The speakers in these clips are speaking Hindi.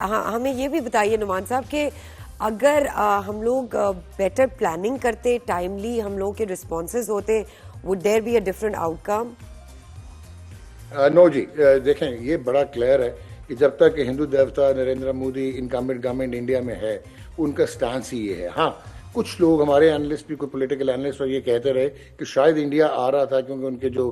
हाँ, हमें ये भी बताइए नुमान साहब कि अगर हम लोग बेटर प्लानिंग करते, टाइमली हम लोगों के रिस्पॉन्सेज होते, would there be a different outcome? No जी, देखें ये बड़ा क्लियर है कि जब तक हिंदू देवता Narendra Modi incumbent government India में है, उनका स्टांस ही ये है। हाँ, कुछ लोग हमारे एनालिस्ट भी, कोई पॉलिटिकल एनालिस्ट और ये कहते रहे कि शायद इंडिया आ रहा था क्योंकि उनके जो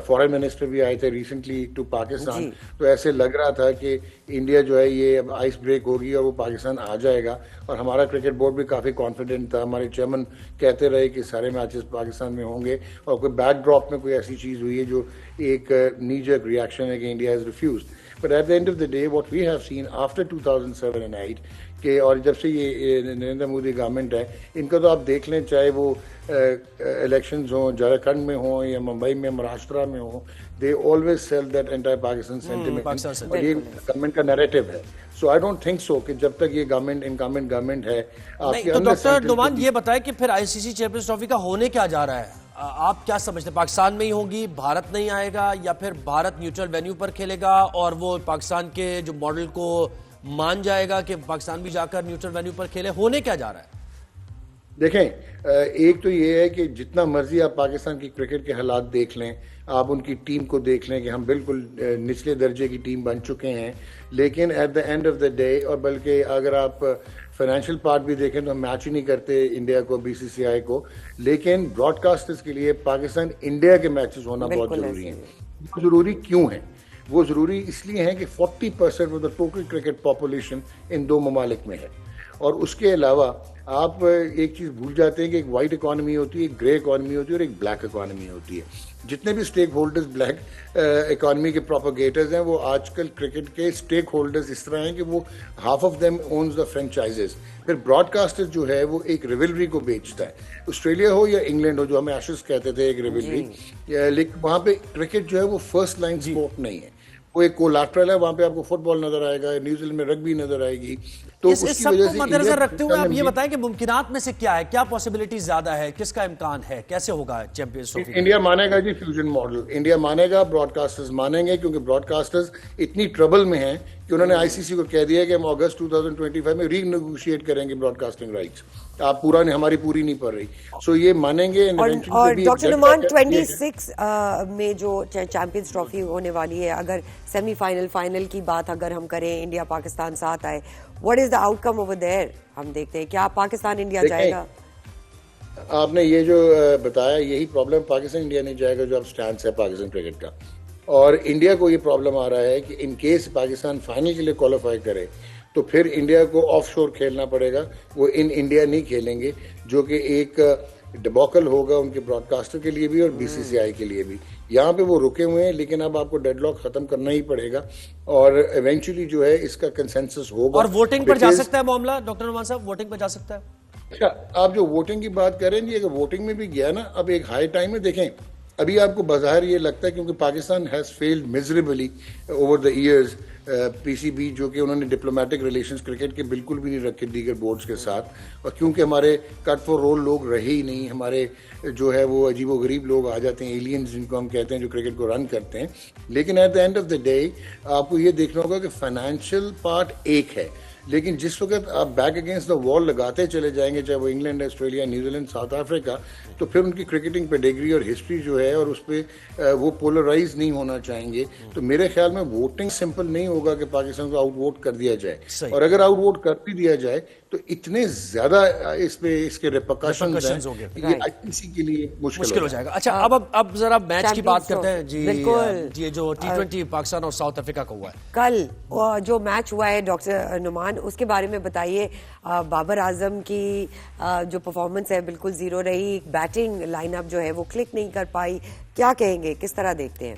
फॉरेन मिनिस्टर भी आए थे रिसेंटली टू पाकिस्तान, जी। तो ऐसे लग रहा था कि इंडिया जो है ये अब आइस ब्रेक होगी और वो पाकिस्तान आ जाएगा। और हमारा क्रिकेट बोर्ड भी काफ़ी कॉन्फिडेंट था, हमारे चेयरमैन कहते रहे कि सारे मैचेस पाकिस्तान में होंगे। और कोई बैकड्रॉप में कोई ऐसी चीज़ हुई है जो एक नी जर्क रिएक्शन है कि India has refused. But at the end of the day what we have seen after 2007 and 8 के, और जब से ये नरेंद्र मोदी गवर्नमेंट है, इनका तो आप देख लें, चाहे वो इलेक्शंस हों झारखंड में हों या मुंबई में महाराष्ट्र में हों, they always sell that entire Pakistan sentiment, और ये गवर्नमेंट का नैरेटिव है। सो आई डोंट थिंक सो कि जब तक ये गवर्नमेंट इनकम्बेंट गवर्नमेंट है आपके तो डॉक्टर नुमान ये बताएं कि फिर आईसीसी चैंपियंस ट्रॉफी का होने क्या जा रहा है? आप क्या समझते हैं, पाकिस्तान में ही होगी, भारत नहीं आएगा, या फिर भारत न्यूट्रल वेन्यू पर खेलेगा और वो पाकिस्तान के जो मॉडल को मान जाएगा कि पाकिस्तान भी जाकर न्यूट्रल वेन्यू पर खेले? होने क्या जा रहा है? देखें, एक तो ये है कि जितना मर्जी आप पाकिस्तान की क्रिकेट के हालात देख लें, आप उनकी टीम को देख लें कि हम बिल्कुल निचले दर्जे की टीम बन चुके हैं, लेकिन at the end of the day, और बल्कि अगर आप फाइनेंशियल पार्ट भी देखें तो हम मैच ही नहीं करते इंडिया को, बीसीसीआई को। लेकिन ब्रॉडकास्टर्स के लिए पाकिस्तान इंडिया के मैचेस होना बहुत जरूरी है। वो जरूरी क्यों है? वो जरूरी इसलिए है कि 40% of the total cricket population in दो ममालिक में है। और उसके अलावा आप एक चीज़ भूल जाते हैं कि एक वाइट इकॉनमी होती है, एक ग्रे इकॉनमी होती है और एक ब्लैक इकॉनमी होती है। जितने भी स्टेक होल्डर्स ब्लैक इकॉनमी के प्रोपोगेटर्स हैं, वो आजकल क्रिकेट के स्टेक होल्डर्स इस तरह हैं कि वो half of them owns the franchises. फिर ब्रॉडकास्टर जो है वो एक रिवलरी को बेचता है, ऑस्ट्रेलिया हो या इंग्लैंड हो, जो हमें एशेज कहते थे एक रिवलरी, लेकिन वहाँ पे क्रिकेट जो है वो फर्स्ट लाइन स्पोर्ट नहीं है, वो एक कोलैटरल है। वहां पे आपको फुटबॉल नजर आएगा, न्यूजीलैंड में रग्बी नजर आएगी। तो इस सब को मद्देनजर रखते हुए आप ये बताएं कि मुमकिनात में से क्या है, क्या पॉसिबिलिटी ज्यादा है, किसका इम्कान है, कैसे होगा चैंपियंस ट्रॉफी? इंडिया मानेगा जी फ्यूजन मॉडल, इंडिया मानेगा, ब्रॉडकास्टर्स मानेंगे, क्योंकि ब्रॉडकास्टर्स इतनी ट्रबल में हैं कि उन्होंने आईसीसी को कह दिया कि हम अगस्त 2025 में रीनेगोशिएट करेंगे ब्रॉडकास्टिंग राइट्स। आप पूरा नहीं, हमारी पूरी नहीं पड़ रही। सो ये मानेंगे। और डॉक्टर नुमान 26 में जो चैंपियंस ट्रॉफी होने वाली है, अगर सेमीफाइनल फाइनल की बात अगर हम करें, इंडिया पाकिस्तान साथ आए, what is the outcome over there? हम देखते हैं क्या पाकिस्तान इंडिया जाएगा? आपने ये जो बताया, यही प्रॉब्लम, पाकिस्तान इंडिया नहीं जाएगा जो अब स्टैंड है पाकिस्तान क्रिकेट का। और इंडिया को ये प्रॉब्लम आ रहा है कि इन केस पाकिस्तान फाइनल के लिए क्वालिफाई करे तो फिर इंडिया को ऑफशोर खेलना पड़ेगा, वो इन इंडिया नहीं खेलेंगे, जो कि एक डिबॉकल होगा उनके ब्रॉडकास्टर के लिए भी और बीसीसीआई के लिए भी। यहाँ पे वो रुके हुए हैं, लेकिन अब आपको डेडलॉक खत्म करना ही पड़ेगा और इवेंचुअली जो है इसका कंसेंसस होगा। और वोटिंग पर जा सकता है मामला, डॉक्टर नुमान साहब, वोटिंग पर जा सकता है? अच्छा, आप जो वोटिंग की बात करेंगे, अगर वोटिंग में भी गया ना, अब एक हाई टाइम में देखें, अभी आपको बाहर ये लगता है क्योंकि Pakistan has failed miserably over the years, PCB जो कि उन्होंने डिप्लोमेटिक रिलेशंस क्रिकेट के बिल्कुल भी नहीं रखे दीगर बोर्ड्स के साथ, और क्योंकि हमारे कट फॉर रोल लोग रहे ही नहीं, हमारे जो है वो अजीबो गरीब लोग आ जाते हैं, एलियंस जिनको हम कहते हैं, जो क्रिकेट को रन करते हैं। लेकिन at the end of the day आपको ये देखना होगा कि फाइनेंशियल पार्ट एक है, लेकिन जिस वक्त आप बैक अगेंस्ट द वॉल लगाते चले जाएंगे, चाहे वो England, Australia, New Zealand, south Africa, तो फिर उनकी क्रिकेटिंग पेडिग्री और हिस्ट्री जो है और उस पर वो पोलराइज नहीं होना चाहेंगे। तो मेरे ख्याल में वोटिंग सिंपल नहीं होगा कि पाकिस्तान को आउट वोट कर दिया जाए, और अगर आउट वोट कर भी दिया जाए तो इतने ज्यादा इसके रिपरकशंस होंगे, ये आईसीसी के लिए मुश्किल हो जाएगा। अच्छा, अब जरा मैच की बात करते हैं जी। जी, जो T20 पाकिस्तान और साउथ अफ्रीका का हुआ है कल, जो मैच हुआ है डॉक्टर नुमान, उसके बारे में बताइए। बाबर आजम की जो परफॉर्मेंस है बिल्कुल जीरो रही, बैटिंग लाइनअप जो है वो क्लिक नहीं कर पाई, क्या कहेंगे, किस तरह देखते हैं?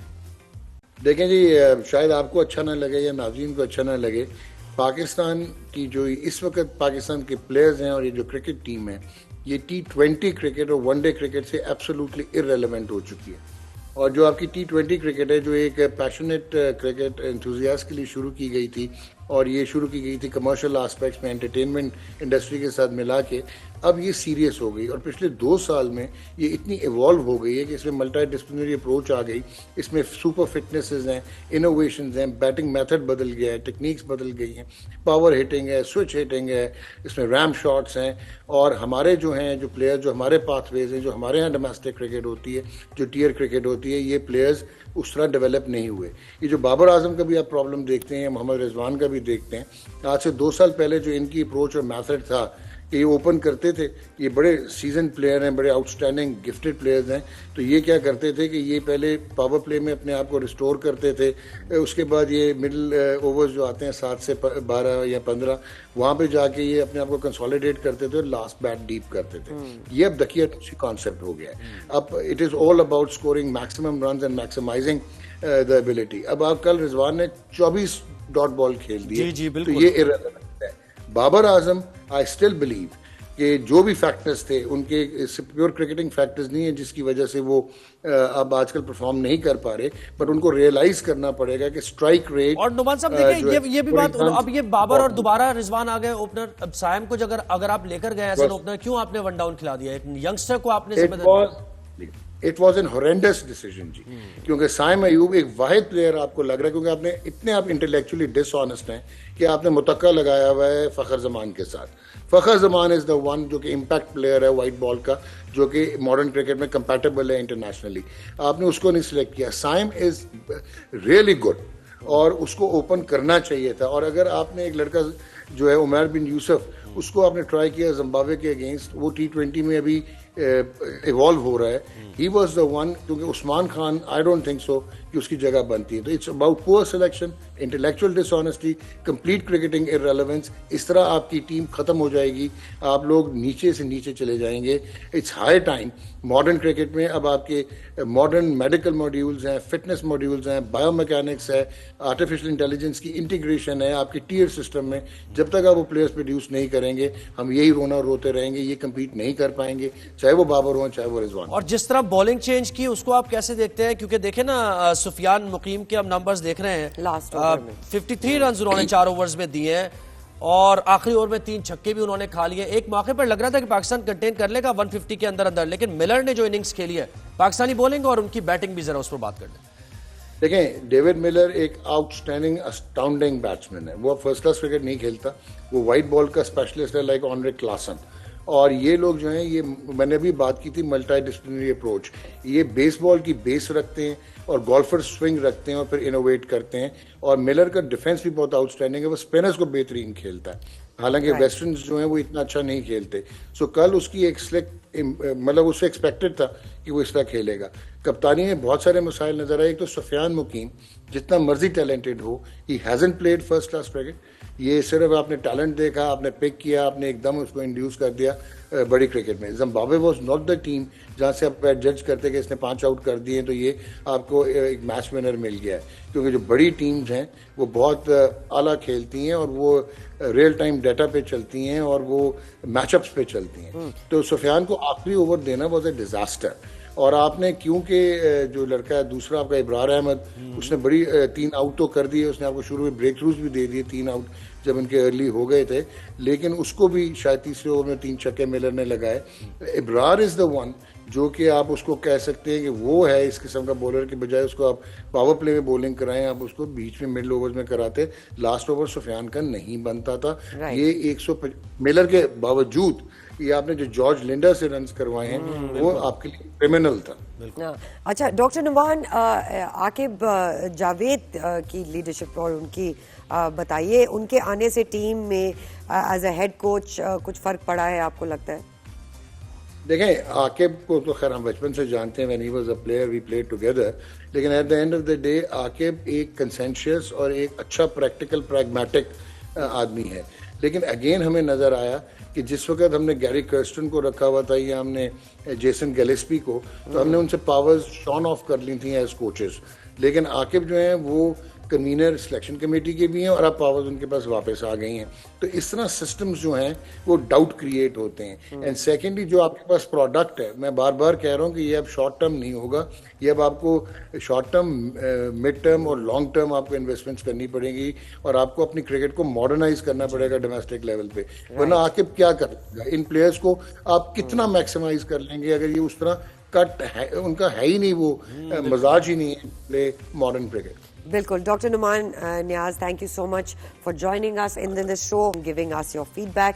देखें जी, शायद आपको अच्छा ना लगे या नाज़रीन को अच्छा ना लगे, पाकिस्तान की जो इस वक्त पाकिस्तान के प्लेयर्स हैं और ये जो क्रिकेट टीम है, ये T20 क्रिकेट और वनडे क्रिकेट से एब्सोल्युटली इररेलेवेंट हो चुकी है। और जो आपकी T20 क्रिकेट है, जो एक पैशनेट क्रिकेट एंथुजियास्ट के लिए शुरू की गई थी, और ये शुरू की गई थी कमर्शियल एस्पेक्ट्स में एंटरटेनमेंट इंडस्ट्री के साथ मिला के, अब ये सीरियस हो गई और पिछले 2 साल में ये इतनी इवॉल्व हो गई है कि इसमें मल्टी डिसिप्लिनरी अप्रोच आ गई, इसमें सुपर फिटनेसेस हैं, इनोवेशंस हैं, बैटिंग मेथड बदल गया है, टेक्निक्स बदल गई हैं, पावर हिटिंग है, स्विच हिटिंग है, इसमें रैम शॉट्स हैं। और हमारे जो हैं जो प्लेयर जो हमारे पाथवेज हैं, जो हमारे यहाँ डोमेस्टिक क्रिकेट होती है, जो टीयर क्रिकेट होती है, ये प्लेयर्स उस तरह डेवलप नहीं हुए। ये जो बाबर आजम का भी आप प्रॉब्लम देखते हैं, मोहम्मद रिजवान का भी देखते हैं, आज से 2 साल पहले जो इनकी अप्रोच और मैथड था कि ये ओपन करते थे, ये बड़े सीजन प्लेयर हैं, बड़े आउटस्टैंडिंग गिफ्टेड प्लेयर्स हैं, तो ये क्या करते थे कि ये पहले पावर प्ले में अपने आप को रिस्टोर करते थे, उसके बाद ये मिडिल ओवर्स जो आते हैं 7 से 12 या 15, वहाँ पे जाके ये अपने आप को कंसोलिडेट करते थे और लास्ट बैट डीप करते थे। ये अब दकिया कॉन्सेप्ट हो गया है। अब it is all about scoring maximum run and maximising the ability. अब आप कल रिजवान ने 24 डॉट बॉल खेल दिए, जी, तो ये इररिलेवेंट है। Babar Azam I still believe कि जो भी फैक्टर्स थे उनके प्योर क्रिकेटिंग फैक्टर्स नहीं है जिसकी वजह से वो अब आजकल परफॉर्म नहीं कर पा रहे, बट उनको रियलाइज करना पड़ेगा कि स्ट्राइक रेट। और नुमान साहब देखिए ये भी बात, अब ये बाबर और दोबारा रिजवान आ गए ओपनर, अब साइम को अगर आप लेकर गए एज एन ओपनर, क्यों आपने वन डाउन खिला दिया? एक यंगस्टर को आपने जिम्मेदारी। It was an horrendous decision जी, क्योंकि साइम अयूब एक वाहिद प्लेयर आपको लग रहा है, क्योंकि आपने इतने आप इंटेलेक्चुअली डिसऑनेस्ट हैं कि आपने मुतक्का लगाया हुआ है फखर जमान के साथ। फखर जमान इज द वन जो कि इम्पैक्ट प्लेयर है वाइट बॉल का, जो कि मॉडर्न क्रिकेट में कंपैटिबल है इंटरनेशनली, आपने उसको नहीं सिलेक्ट किया। साइम इज रियली गुड और उसको ओपन करना चाहिए था। और अगर आपने एक लड़का जो है उमर बिन यूसुफ, उसको आपने ट्राई किया जिम्बाब्वे के अगेंस्ट, वो T20 में अभी इवॉल्व हो रहा है, ही वॉज द वन, क्योंकि Usman Khan I don't think so कि उसकी जगह बनती है। तो it's about poor selection, intellectual dishonesty, complete cricketing इररिलेवेंस। इस तरह आपकी टीम खत्म हो जाएगी, आप लोग नीचे से नीचे चले जाएंगे। It's high time modern cricket में अब आपके मॉडर्न मेडिकल मॉड्यूल्स हैं, फिटनेस मॉड्यूल्स हैं, बायोमैकेनिक्स है, आर्टिफिशियल इंटेलिजेंस की इंटीग्रेशन है आपके टीयर सिस्टम में। जब तक आप वो प्लेयर्स प्रोड्यूस नहीं करेंगे, हम यही रोना रोते रहेंगे, ये कम्पीट नहीं कर पाएंगे, चाहे वो बाबर हो चाहे वो रिजवान। और जिस तरह बॉलिंग चेंज की उसको आप कैसे देखते हैं? क्योंकि देखे ना सुफियान मुकीम के हम नंबर्स देख रहे हैं, लास्ट ओवर में 53 रन उन्होंने 4 ओवर्स में दिए हैं और आखिरी ओवर में 3 छक्के भी उन्होंने खा लिए। एक मौके पर लग रहा था कि पाकिस्तान कंटेन कर लेगा 150 के अंदर अंदर, लेकिन मिलर ने जो इनिंग्स खेली है, पाकिस्तानी बॉलिंग और उनकी बैटिंग भी जरा उस पर बात कर लें। देखें, डेविड मिलर एक आउटस्टैंडिंग अस्टाउंडिंग बैट्समैन है। वो अब फर्स्ट क्लास क्रिकेट नहीं खेलता, वो वाइट बॉल का स्पेशलिस्ट है, लाइक ऑनरे क्लासन। और ये लोग जो हैं, ये मैंने अभी बात की थी मल्टी डिसिप्लिनरी अप्रोच, ये बेसबॉल की बेस रखते हैं और गोल्फर स्विंग रखते हैं और फिर इनोवेट करते हैं। और मिलर का डिफेंस भी बहुत आउटस्टैंडिंग है, वो स्पिनर्स को बेहतरीन खेलता है, हालांकि वेस्टर्न्स जो हैं वो इतना अच्छा नहीं खेलते। सो कल उसकी एक मतलब उससे एक्सपेक्टेड था कि वो इस तरह खेलेगा। कप्तानी में बहुत सारे मसाइल नजर आए। एक तो सुफियान मुकीम जितना मर्जी टैलेंटेड हो, he hasn't played first class cricket. ये सिर्फ आपने टैलेंट देखा, आपने पिक किया, आपने एकदम उसको इंड्यूस कर दिया बड़ी क्रिकेट में। Zimbabwe was not the team जहाँ से आप जज करते कि इसने 5 आउट कर दिए तो ये आपको एक मैच विनर मिल गया है, क्योंकि जो बड़ी टीम्स हैं वो बहुत आला खेलती हैं और वो रियल टाइम डाटा पे चलती हैं और वो मैचअप्स पे चलती हैं। तो सुफियान को आखिरी ओवर देना वाज अ डिजास्टर। और आपने क्योंकि जो लड़का है दूसरा आपका इब्रार अहमद, उसने बड़ी 3 आउट तो कर दिए, उसने आपको शुरू में ब्रेक थ्रूज भी दे दिए 3 आउट जब इनके अर्ली हो गए थे, लेकिन उसको भी शायद तीसरे ओवर में 3 छक्के मिलर ने लगाए। इब्रार इज द वन जो कि आप उसको कह सकते हैं कि वो है इस किस्म का बॉलर के बजाय उसको आप पावर प्ले में बॉलिंग कराएं, आप उसको बीच में मिडिल ओवर्स में कराते। लास्ट ओवर सुफियान का नहीं बनता था। ये 100 मिलर के बावजूद ये आपने जो जॉर्ज लिंडा से रन्स करवाए हैं वो आपके लिए क्रिमिनल था। अच्छा डॉक्टर नुमान, आकिब जावेद की लीडरशिप और उनकी बताइए, उनके आने से टीम में एज अ हेड कोच कुछ फर्क पड़ा है आपको लगता है? देखें, आकिब को तो खैर हम बचपन से जानते हैं, when he was a player we played together, लेकिन at the end of the day Aqib एक कंसेंशियस और एक अच्छा प्रैक्टिकल प्रैग्मेटिक आदमी है। लेकिन अगेन हमें नजर आया कि जिस वक्त हमने गैरी कर्स्टन को रखा हुआ था या हमने जेसन गिलेस्पी को, तो हमने उनसे पावर्स शॉन ऑफ कर ली थी एज कोचेस। लेकिन आकिब जो हैं वो कन्वीनर सिलेक्शन कमेटी के भी हैं और अब पावर्स उनके पास वापस आ गई हैं। तो इस तरह सिस्टम्स जो हैं वो डाउट क्रिएट होते हैं। एंड सेकेंडली जो आपके पास प्रोडक्ट है, मैं बार बार कह रहा हूँ कि ये अब शॉर्ट टर्म नहीं होगा, ये अब आपको शॉर्ट टर्म, मिड टर्म और लॉन्ग टर्म आपको इन्वेस्टमेंट्स करनी पड़ेगी और आपको अपनी क्रिकेट को मॉडर्नाइज करना पड़ेगा डोमेस्टिक लेवल पे। वरना आके क्या करेगा, इन प्लेयर्स को आप कितना मैक्सिमाइज कर लेंगे अगर ये उस तरह कट है, उनका है ही नहीं, वो मजाज ही नहीं है प्ले मॉडर्न क्रिकेट। बिल्कुल। Doctor Numan Niaz, thank you so much for joining us in this show, giving us your feedback.